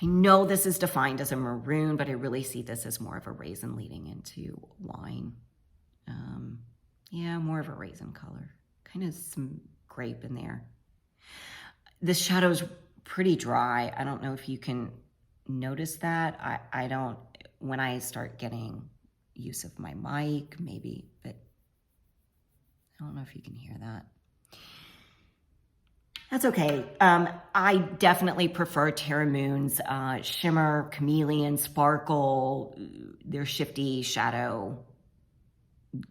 I know this is defined as a maroon, but I really see this as more of a raisin leading into wine. Yeah, more of a raisin color. Kind of some grape in there. This shadow's pretty dry. I don't know if you can notice that. I don't, when I start getting use of my mic, maybe, but I don't know if you can hear that. That's okay. I definitely prefer Terra Moon's shimmer, chameleon, sparkle, their shifty shadow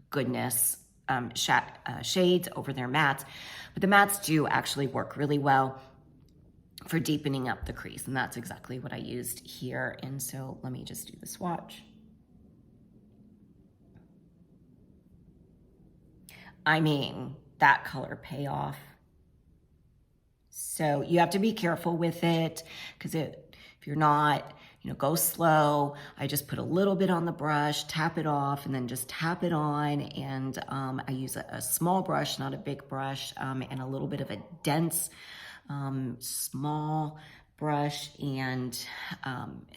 goodness shades over their mattes. But the mattes do actually work really well for deepening up the crease, and that's exactly what I used here. And so let me just do the swatch. I mean, that color payoff. So you have to be careful with it, because if you're not, go slow. I just put a little bit on the brush, tap it off, and then just tap it on. And I use a small brush, not a big brush, and a little bit of a dense, small brush, and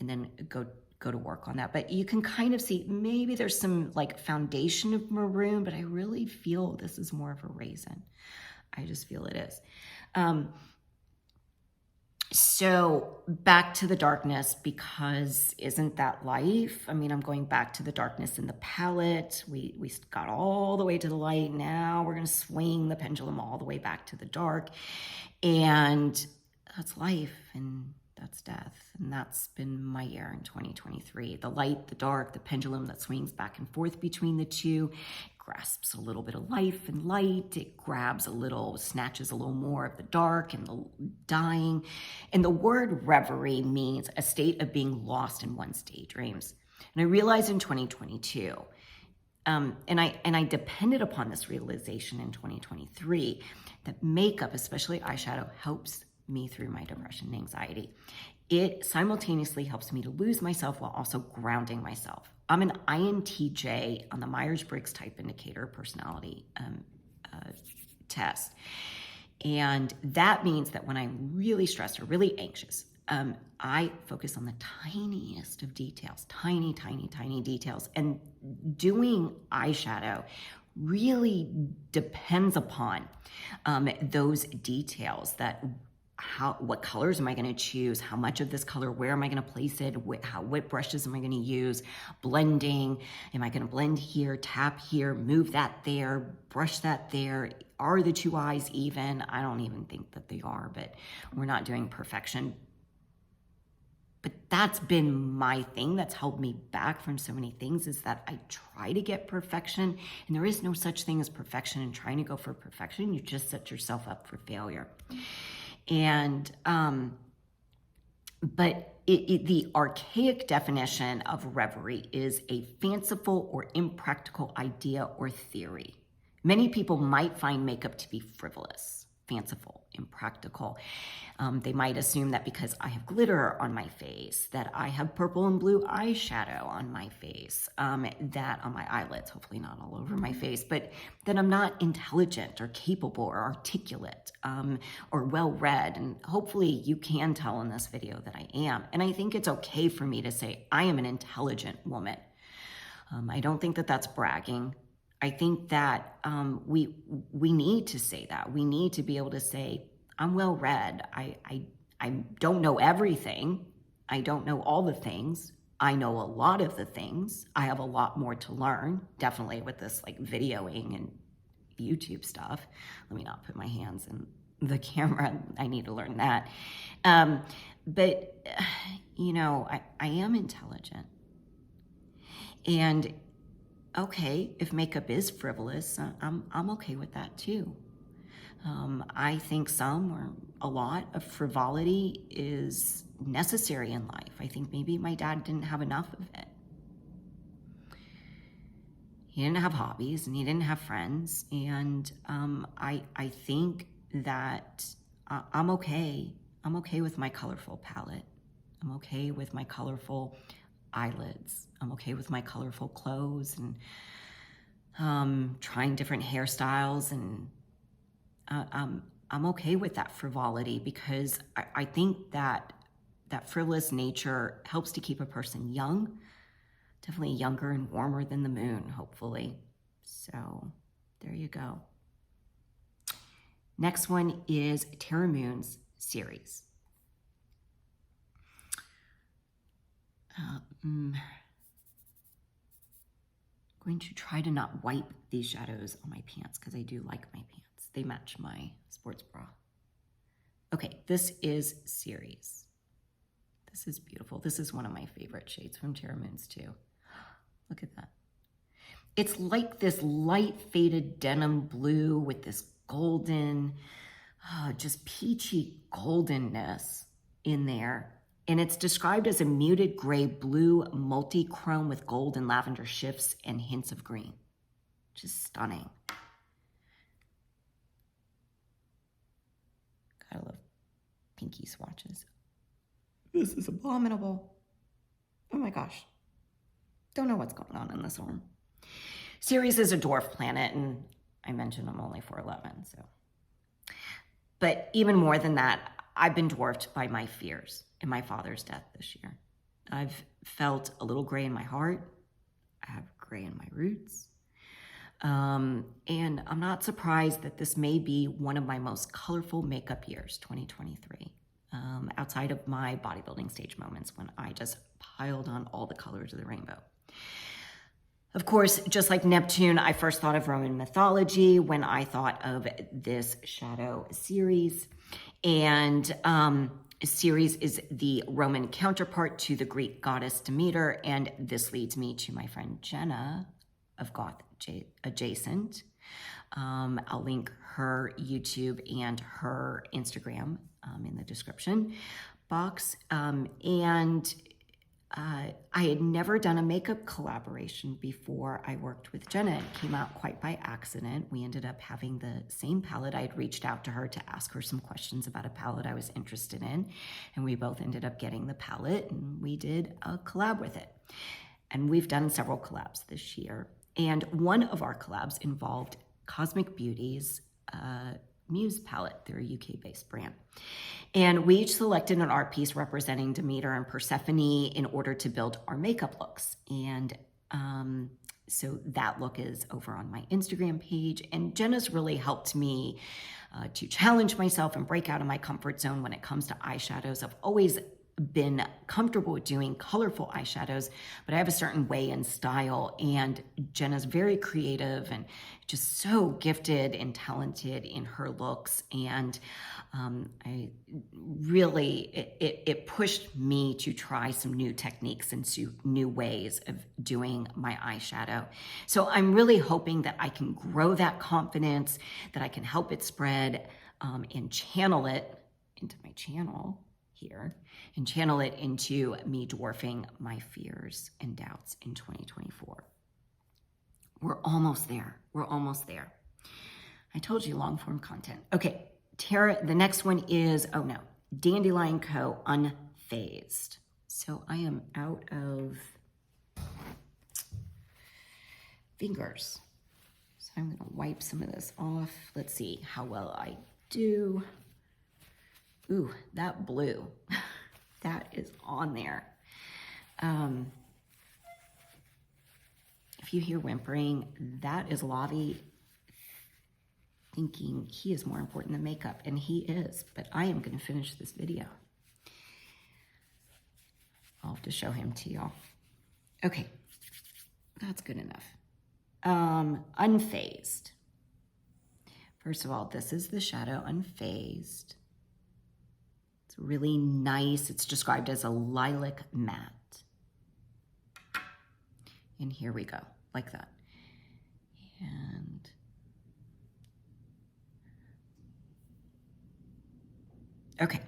then go to work on that. But you can kind of see maybe there's some like foundation of maroon, but I really feel this is more of a raisin. I just feel it is. So back to the darkness, because isn't that life? I mean, I'm going back to the darkness in the palette. We got all the way to the light. Now we're going to swing the pendulum all the way back to the dark. And that's life, and that's death. And that's been my year in 2023. The light, the dark, the pendulum that swings back and forth between the two. Grasps a little bit of life and light. It grabs a little, snatches a little more of the dark and the dying. And the word reverie means a state of being lost in one's daydreams. And I realized in 2022, and I depended upon this realization in 2023, that makeup, especially eyeshadow, helps me through my depression and anxiety. It simultaneously helps me to lose myself while also grounding myself. I'm an INTJ on the Myers-Briggs Type Indicator personality test. And that means that when I'm really stressed or really anxious, I focus on the tiniest of details, tiny, tiny, tiny details. And doing eyeshadow really depends upon those details. That what colors am I going to choose? How much of this color? Where am I going to place it? What brushes am I going to use? Blending. Am I going to blend here, tap here, move that there, brush that there? Are the two eyes even? I don't even think that they are, but we're not doing perfection. But that's been my thing that's held me back from so many things, is that I try to get perfection, and there is no such thing as perfection. And trying to go for perfection, you just set yourself up for failure. And, but the archaic definition of reverie is a fanciful or impractical idea or theory. Many people might find makeup to be frivolous, fanciful, impractical. They might assume that because I have glitter on my face, that I have purple and blue eyeshadow on my face, that on my eyelids, hopefully not all over my face, but that I'm not intelligent or capable or articulate or well-read. And hopefully you can tell in this video that I am. And I think it's okay for me to say I am an intelligent woman. I don't think that that's bragging. I think that we need to say that. We need to be able to say, I'm well read. I don't know everything. I don't know all the things. I know a lot of the things. I have a lot more to learn, definitely with this like videoing and YouTube stuff. Let me not put my hands in the camera. I need to learn that. But, you know, I am intelligent. And okay, if makeup is frivolous, I'm okay with that too. I think some or a lot of frivolity is necessary in life. I think maybe my dad didn't have enough of it. He didn't have hobbies and he didn't have friends. And I think that I'm okay. I'm okay with my colorful palette. I'm okay with my colorful eyelids. I'm okay with my colorful clothes and trying different hairstyles, and I'm okay with that frivolity, because I think that frivolous nature helps to keep a person young, definitely younger and warmer than the moon, hopefully. So there you go. Next one is Terra Moon's Ceres. Going to try to not wipe these shadows on my pants because I do like my pants. They match my sports bra. Okay, this is Ceres. This is beautiful. This is one of my favorite shades from Terra Moons too. Look at that. It's like this light faded denim blue with this golden, just peachy goldenness in there. And it's described as a muted gray blue multi-chrome with gold and lavender shifts and hints of green. Just stunning. Gotta love pinky swatches. This is abominable. Oh my gosh. Don't know what's going on in this arm. Ceres is a dwarf planet, and I mentioned I'm only 4'11", so. But even more than that, I've been dwarfed by my fears and my father's death this year. I've felt a little gray in my heart. I have gray in my roots. And I'm not surprised that this may be one of my most colorful makeup years, 2023, outside of my bodybuilding stage moments when I just piled on all the colors of the rainbow. Of course, just like Neptune, I first thought of Roman mythology when I thought of this shadow Ceres. And Ceres is the Roman counterpart to the Greek goddess Demeter. And this leads me to my friend Jenna of Goth Adjacent. I'll link her YouTube and her Instagram in the description box. I had never done a makeup collaboration before I worked with Jenna. It came out quite by accident. We ended up having the same palette. I had reached out to her to ask her some questions about a palette I was interested in, and we both ended up getting the palette, and we did a collab with it. And we've done several collabs this year. And one of our collabs involved Cosmic Beauty's Muse palette. They're a UK-based brand. And we each selected an art piece representing Demeter and Persephone in order to build our makeup looks. And so that look is over on my Instagram page. And Jenna's really helped me to challenge myself and break out of my comfort zone when it comes to eyeshadows. I've always been comfortable with doing colorful eyeshadows, but I have a certain way and style, and Jenna's very creative and just so gifted and talented in her looks. And I really, it pushed me to try some new techniques and new ways of doing my eyeshadow. So I'm really hoping that I can grow that confidence, that I can help it spread and channel it into my channel here and channel it into me dwarfing my fears and doubts in 2024. We're almost there. We're almost there. I told you long form content. Okay, Terra, the next one is, oh no, Dandelion Co. Unfazed. So I am out of fingers. So I'm gonna wipe some of this off. Let's see how well I do. Ooh, that blue, that is on there. If you hear whimpering, that is Lavi thinking he is more important than makeup, and he is, but I am gonna finish this video. I'll have to show him to y'all. Okay, that's good enough. Unfazed. First of all, this is the shadow Unfazed. It's really nice. It's described as a lilac matte. And here we go, like that. And okay.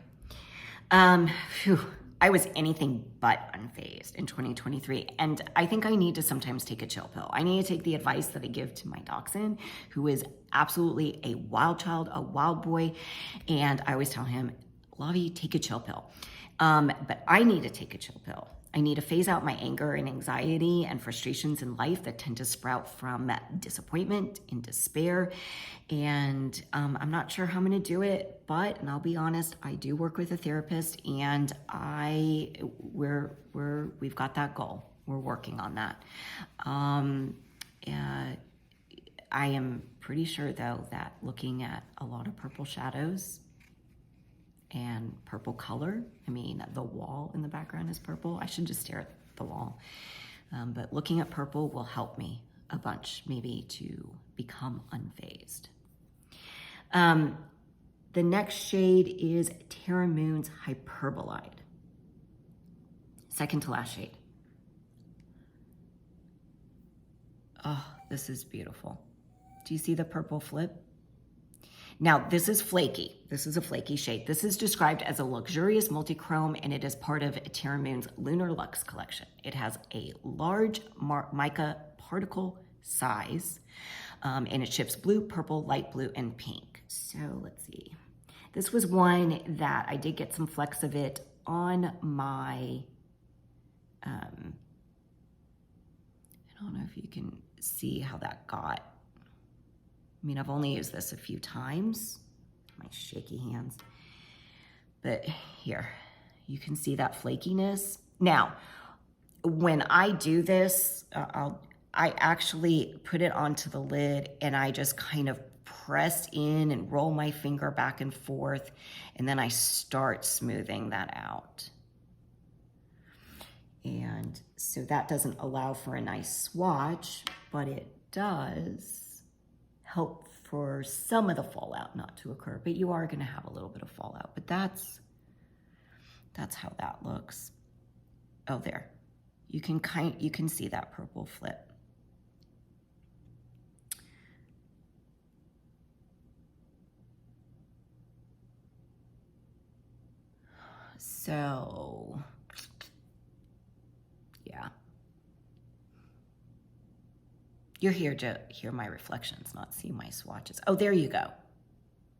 I was anything but unfazed in 2023. And I think I need to sometimes take a chill pill. I need to take the advice that I give to my dachshund, who is absolutely a wild child, a wild boy. And I always tell him, Lavi, take a chill pill. But I need to take a chill pill. I need to phase out my anger and anxiety and frustrations in life that tend to sprout from disappointment and despair. And I'm not sure how I'm going to do it, but, and I'll be honest, I do work with a therapist, and we've got that goal. We're working on that. I am pretty sure though that looking at a lot of purple shadows and purple color. I mean, the wall in the background is purple. I should just stare at the wall. But looking at purple will help me a bunch, maybe to become unfazed. The next shade is Terra Moon's Hyperbolide. Second to last shade. Oh, this is beautiful. Do you see the purple flip? Now, this is flaky. This is a flaky shade. This is described as a luxurious multi-chrome, and it is part of Terra Moon's Lunar Luxe collection. It has a large mica particle size, and it ships blue, purple, light blue, and pink. So let's see. This was one that I did get some flecks of it on my, I don't know if you can see how that got. I mean, I've only used this a few times, my shaky hands, but here, you can see that flakiness. Now, when I do this, I actually put it onto the lid and I just kind of press in and roll my finger back and forth, and then I start smoothing that out. And so that doesn't allow for a nice swatch, but it does help for some of the fallout not to occur, but you are gonna have a little bit of fallout, but that's how that looks. Oh, there. You can see that purple flip. So, yeah. You're here to hear my reflections, not see my swatches. Oh, there you go.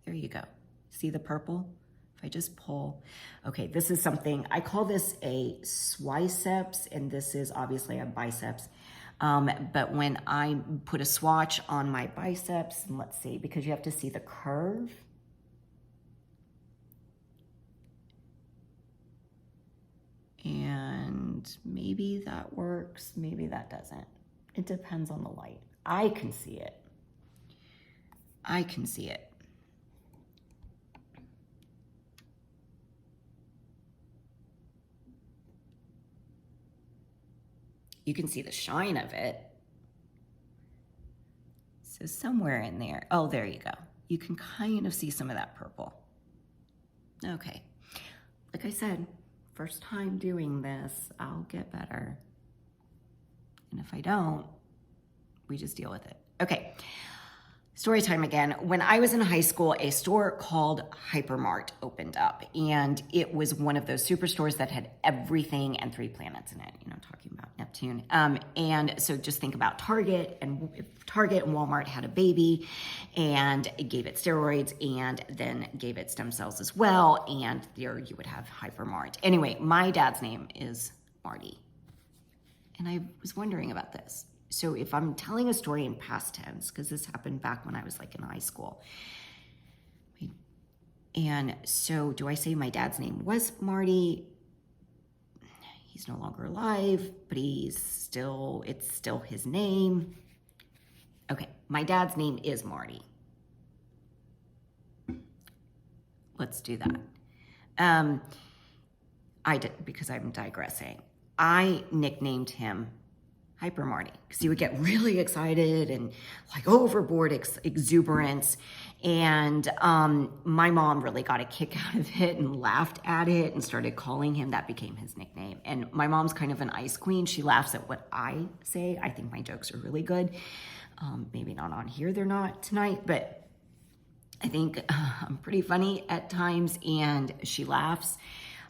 There you go. See the purple? If If I just pull, okay, this is something, I call this a swiceps, and this is obviously a biceps. But when I put a swatch on my biceps, and let's see, because you have to see the curve. And maybe that works, maybe that doesn't. It depends on the light. I can see it. I can see it. You can see the shine of it. So somewhere in there, oh, there you go. You can kind of see some of that purple. Okay, like I said, first time doing this, I'll get better. And if I don't, we just deal with it. Okay, story time again. When I was in high school, a store called Hypermart opened up, and it was one of those superstores that had everything and 3 planets in it, you know, talking about Neptune. And so just think about Target, and Walmart had a baby and it gave it steroids and then gave it stem cells as well. And there you would have Hypermart. Anyway, my dad's name is Marty. And I was wondering about this. So if I'm telling a story in past tense, because this happened back when I was like in high school. And so do I say my dad's name was Marty? He's no longer alive, but it's still his name. Okay, my dad's name is Marty. Let's do that. I did, because I'm digressing. I nicknamed him Hyper Marty because he would get really excited and like overboard exuberance. And my mom really got a kick out of it and laughed at it and started calling him. That became his nickname. And my mom's kind of an ice queen. She laughs at what I say. I think my jokes are really good. Maybe not on here, they're not tonight, but I think I'm pretty funny at times, and she laughs.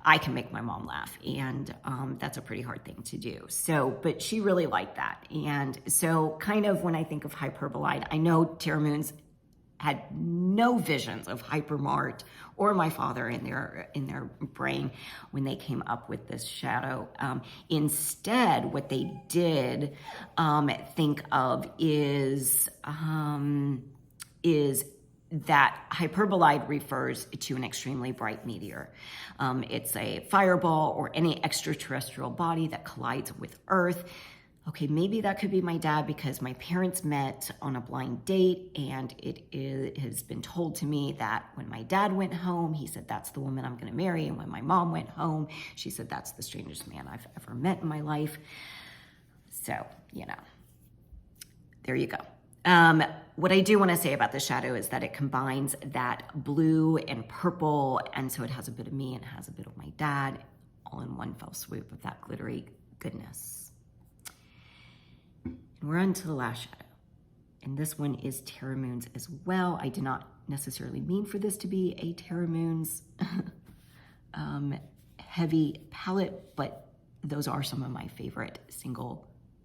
I can make my mom laugh, and that's a pretty hard thing to do. So, but she really liked that. And so kind of when I think of Hyperbolide, I know Terra Moons had no visions of Hypermart or my father in their brain when they came up with this shadow. Instead, what they did think of is that Hyperbolide refers to an extremely bright meteor. It's a fireball or any extraterrestrial body that collides with Earth. Okay, maybe that could be my dad because my parents met on a blind date, and it has been told to me that when my dad went home, he said, that's the woman I'm gonna marry. And when my mom went home, she said, that's the strangest man I've ever met in my life. So, you know, there you go. What I do want to say about the shadow is that it combines that blue and purple, and so it has a bit of me and it has a bit of my dad, all in one fell swoop of that glittery goodness. And we're on to the last shadow, and this one is Terra Moons as well. I did not necessarily mean for this to be a Terra Moons heavy palette, but those are some of my favorite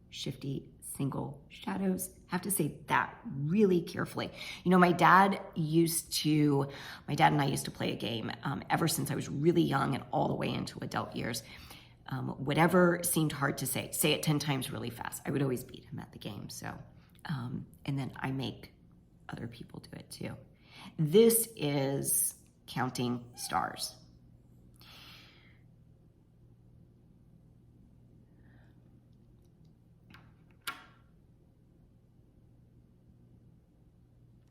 shifty single shadows. I have to say that really carefully. You know, my dad and I used to play a game ever since I was really young and all the way into adult years. Whatever seemed hard to say it 10 times really fast. I would always beat him at the game. So, and then I make other people do it too. This is counting stars.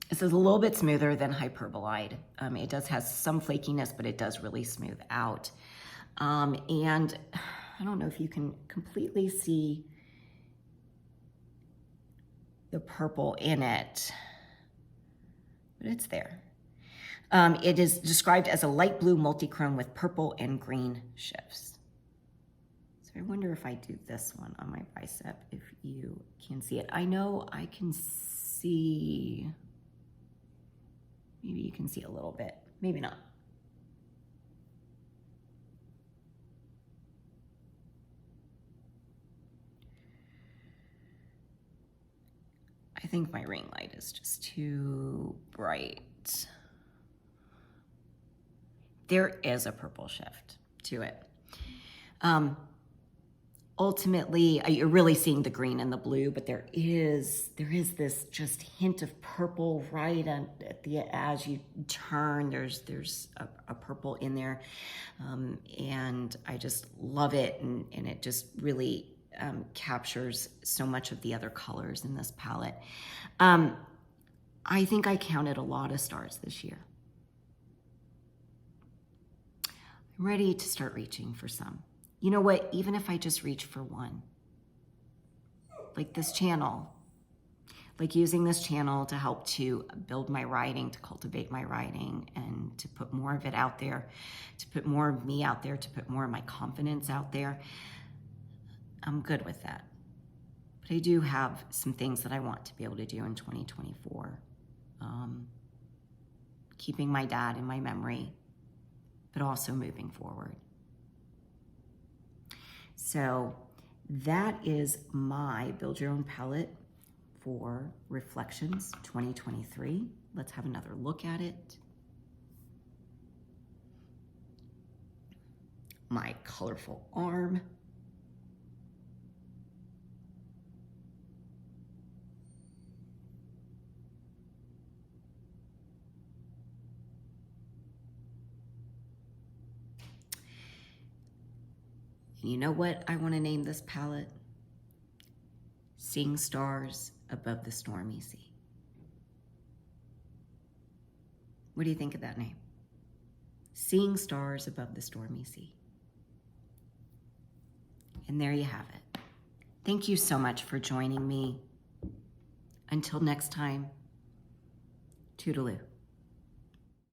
This is a little bit smoother than Hyperbolide. It does have some flakiness, but it does really smooth out. And I don't know if you can completely see the purple in it, but it's there. It is described as a light blue multi-chrome with purple and green shifts. So I wonder if I do this one on my bicep, if you can see it. I know I can see. Maybe you can see a little bit, maybe not. I think my ring light is just too bright. there is a purple shift to it. Ultimately, you're really seeing the green and the blue, but there is this just hint of purple right as you turn. There's a purple in there, and I just love it, and it just really captures so much of the other colors in this palette. I think I counted a lot of stars this year. I'm ready to start reaching for some. You know what? Even if I just reach for one, like this channel, like using this channel to help to build my writing, to cultivate my writing, and to put more of it out there, to put more of me out there, to put more of my confidence out there, I'm good with that. But I do have some things that I want to be able to do in 2024. Keeping my dad in my memory, but also moving forward. So that is my Build Your Own palette for Reflections 2023. Let's have another look at it. My colorful arm. You know what I want to name this palette? Seeing Stars Above the Stormy Sea. What do you think of that name? Seeing Stars Above the Stormy Sea. And there you have it. Thank you so much for joining me. Until next time, toodaloo.